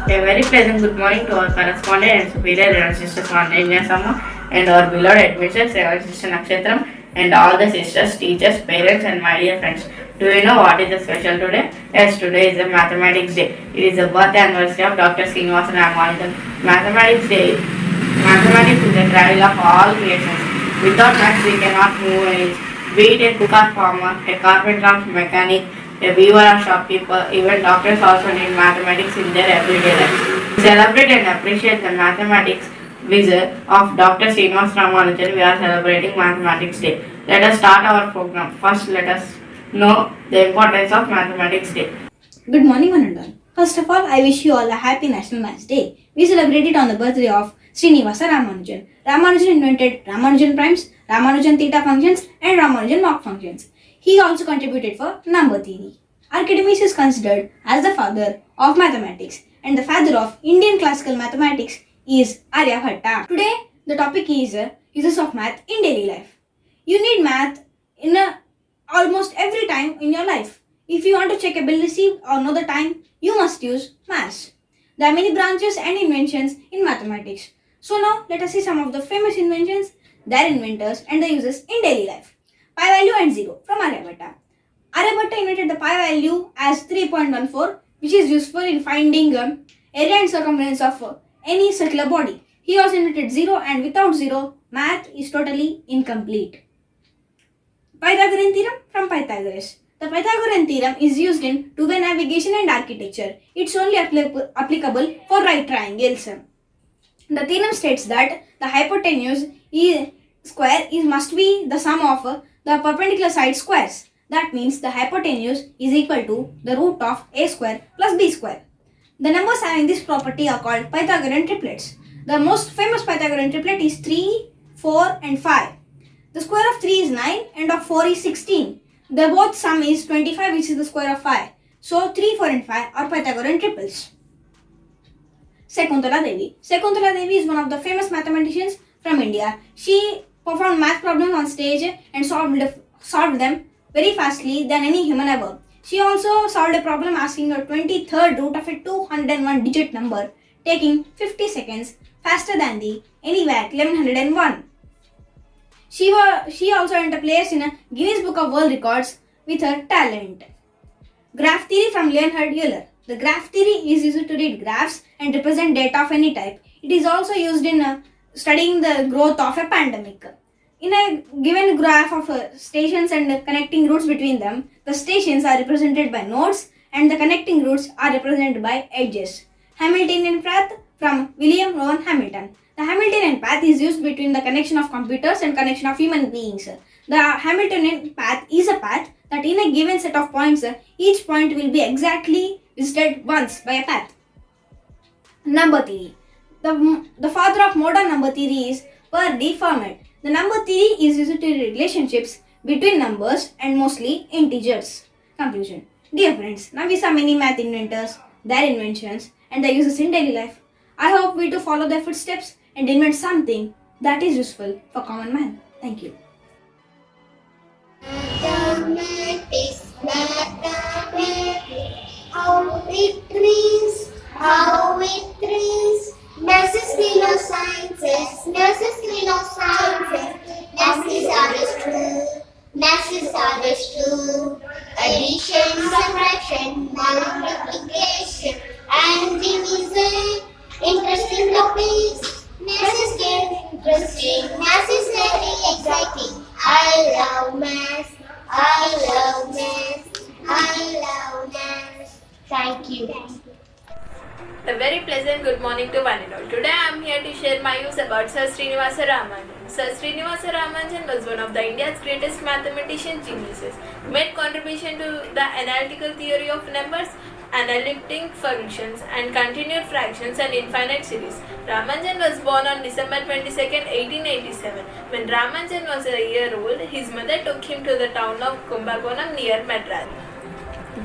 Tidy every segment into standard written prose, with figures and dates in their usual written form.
A very pleasant good morning to our correspondent and superior and sisters on India Summer and our beloved admissions, our sister Nakshatram, and all the sisters, teachers, parents, and my dear friends. Do you know what is the special today? Yes, today is the Mathematics Day. It is the birth anniversary of Dr. Srinivasa Ramanujan. Mathematics Day. Mathematics is the travel of all creations. Without maths, we cannot move an inch. Be it a cook or farmer, a carpenter or mechanic, a weaver or shopkeeper, even doctors also need mathematics in their everyday life. To celebrate and appreciate the mathematics visit of Dr. Srinivasa Ramanujan, we are celebrating Mathematics Day. Let us start our program. First, let us know the importance of Mathematics Day. Good morning, one and all. First of all, I wish you all a happy National Maths Day. We celebrate it on the birthday of Srinivasa Ramanujan. Ramanujan invented Ramanujan primes, Ramanujan theta functions, and Ramanujan log functions. He also contributed for number theory. Archimedes is considered as the father of mathematics, and the father of Indian classical mathematics is Aryabhatta. Today, the topic is uses of math in daily life. You need math in almost every time in your life. If you want to check a bill received or know the time, you must use maths. There are many branches and inventions in mathematics. So now let us see some of the famous inventions, their inventors, and their uses in daily life. Pi value and 0 from Aryabhatta. Aryabhatta invented the pi value as 3.14, which is useful in finding area and circumference of any circular body. He also invented 0, and without 0, math is totally incomplete. Pythagorean theorem from Pythagoras. The Pythagorean theorem is used in two-way navigation and architecture. It's only applicable for right triangles. The theorem states that the hypotenuse square must be the sum of the perpendicular side squares. That means the hypotenuse is equal to the root of a square plus b square. The numbers having this property are called Pythagorean triplets. The most famous Pythagorean triplet is 3, 4 and 5. The square of 3 is 9 and of 4 is 16. The both sum is 25, which is the square of 5. So 3, 4 and 5 are Pythagorean triples. Shakuntala Devi. Shakuntala Devi is one of the famous mathematicians from India. She performed math problems on stage and solved them very fastly than any human ever. She also solved a problem asking a 23rd root of a 201 digit number, taking 50 seconds faster than the ENIAC 1101. She also earned a place in a Guinness Book of World Records with her talent. Graph theory from Leonhard Euler. The graph theory is used to read graphs and represent data of any type. It is also used in studying the growth of a pandemic. In a given graph of stations and connecting routes between them, the stations are represented by nodes and the connecting routes are represented by edges. Hamiltonian path from William Rowan Hamilton. The Hamiltonian path is used between the connection of computers and connection of human beings. The Hamiltonian path is a path that in a given set of points, each point will be exactly visited once by a path. Number theory. The father of modern number theory is Per D. Fermat. The number theory is used to read relationships between numbers and mostly integers. Conclusion. Dear friends, now we saw many math inventors, their inventions, and their uses in daily life. I hope we to follow their footsteps and invent something that is useful for common man. Thank you. Mathematics, how it reads, how it reads. Nurses we know sciences, nurses we know sciences. Nurses are as true. Addition, subtraction, multiplication, and division. Interesting topics. Nurses get interesting. Nurses very exciting. I love math. Thank you. A very pleasant good morning to one and all. Today I am here to share my views about Sir Srinivasa Ramanujan. Sir Srinivasa Ramanujan was one of the India's greatest mathematician geniuses. He made contribution to the analytical theory of numbers, analytic functions and continued fractions and infinite series. Ramanujan was born on December 22, 1887. When Ramanujan was a year old, his mother took him to the town of Kumbakonam near Madras.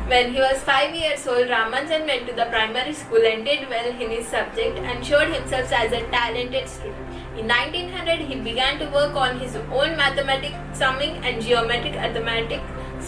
When he was 5 years old, Ramanujan went to the primary school and did well in his subject and showed himself as a talented student. In 1900, he began to work on his own mathematics, summing and geometric arithmetic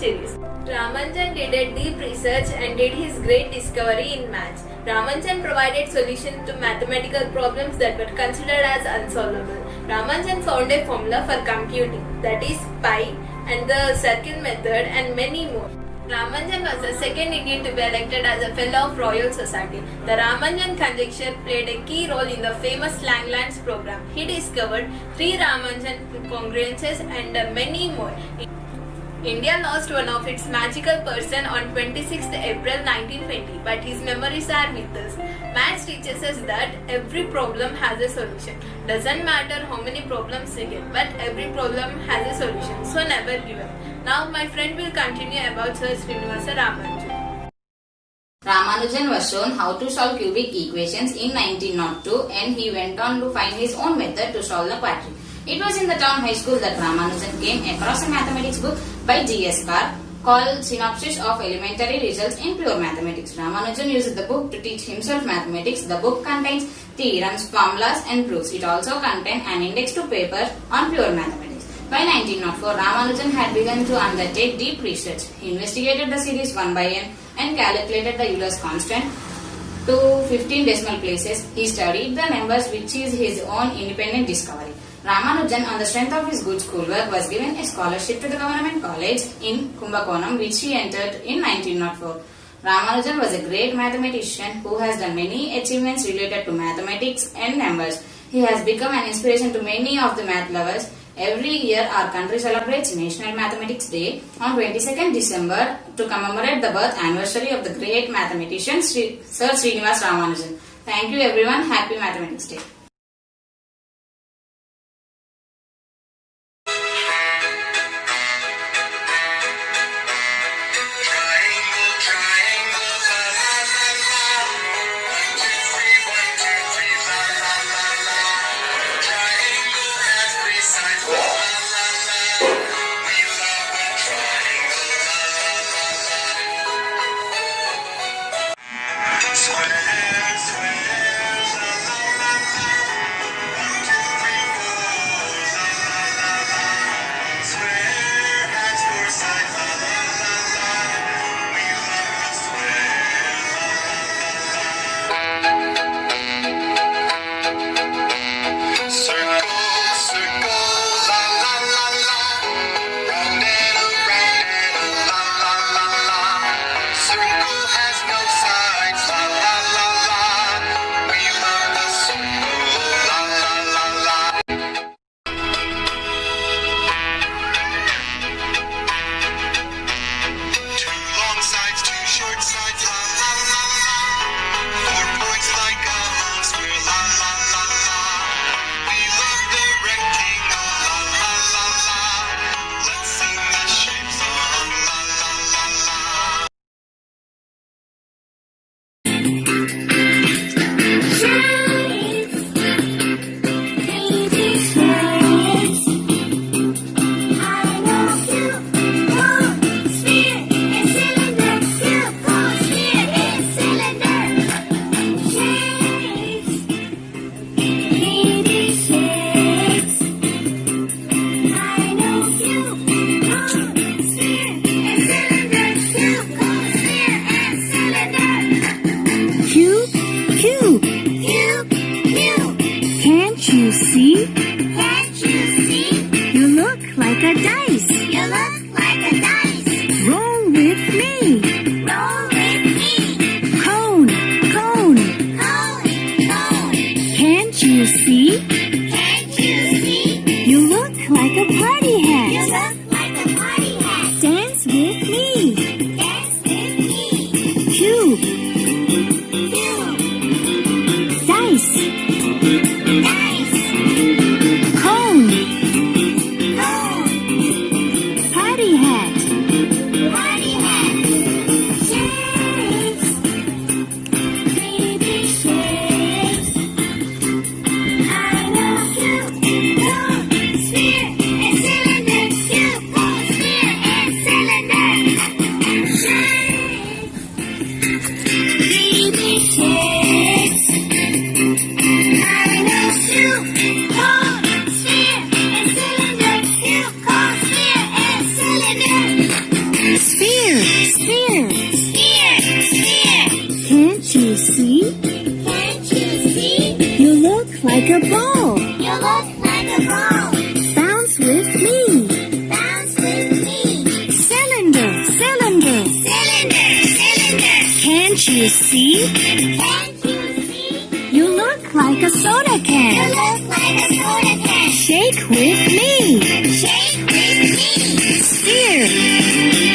series. Ramanujan did a deep research and did his great discovery in maths. Ramanujan provided solutions to mathematical problems that were considered as unsolvable. Ramanujan found a formula for computing, that is pi, and the circle method, and many more. Ramanujan was the second Indian to be elected as a Fellow of Royal Society. The Ramanujan conjecture played a key role in the famous Langlands program. He discovered three Ramanujan congruences and many more. India lost one of its magical person on 26th April 1920, but his memories are with us. Maths teaches us that every problem has a solution. Doesn't matter how many problems you get, but every problem has a solution, so never give up. Now my friend will continue about Sir Srinivasa Ramanujan. Ramanujan was shown how to solve cubic equations in 1902 and he went on to find his own method to solve the quadratic. It was in the town high school that Ramanujan came across a mathematics book by G.S. Carr called Synopsis of Elementary Results in Pure Mathematics. Ramanujan used the book to teach himself mathematics. The book contains theorems, formulas and proofs. It also contained an index to paper on pure mathematics. By 1904, Ramanujan had begun to undertake deep research. He investigated the series 1 by n and calculated the Euler's constant to 15 decimal places. He studied the numbers, which is his own independent discovery. Ramanujan, on the strength of his good schoolwork, was given a scholarship to the government college in Kumbakonam, which he entered in 1904. Ramanujan was a great mathematician who has done many achievements related to mathematics and numbers. He has become an inspiration to many of the math lovers. Every year, our country celebrates National Mathematics Day on 22nd December to commemorate the birth anniversary of the great mathematician Sir Srinivasa Ramanujan. Thank you everyone. Happy Mathematics Day. Circle has no sides, la la la you see? Can't you see? You look like a ball. You look like a ball. Bounce with me. Bounce with me. Cylinder, cylinder. Cylinder, cylinder. Can't you see? Can't you see? You look like a soda You can. look like a soda can. Shake with me. Shake with me. Steer.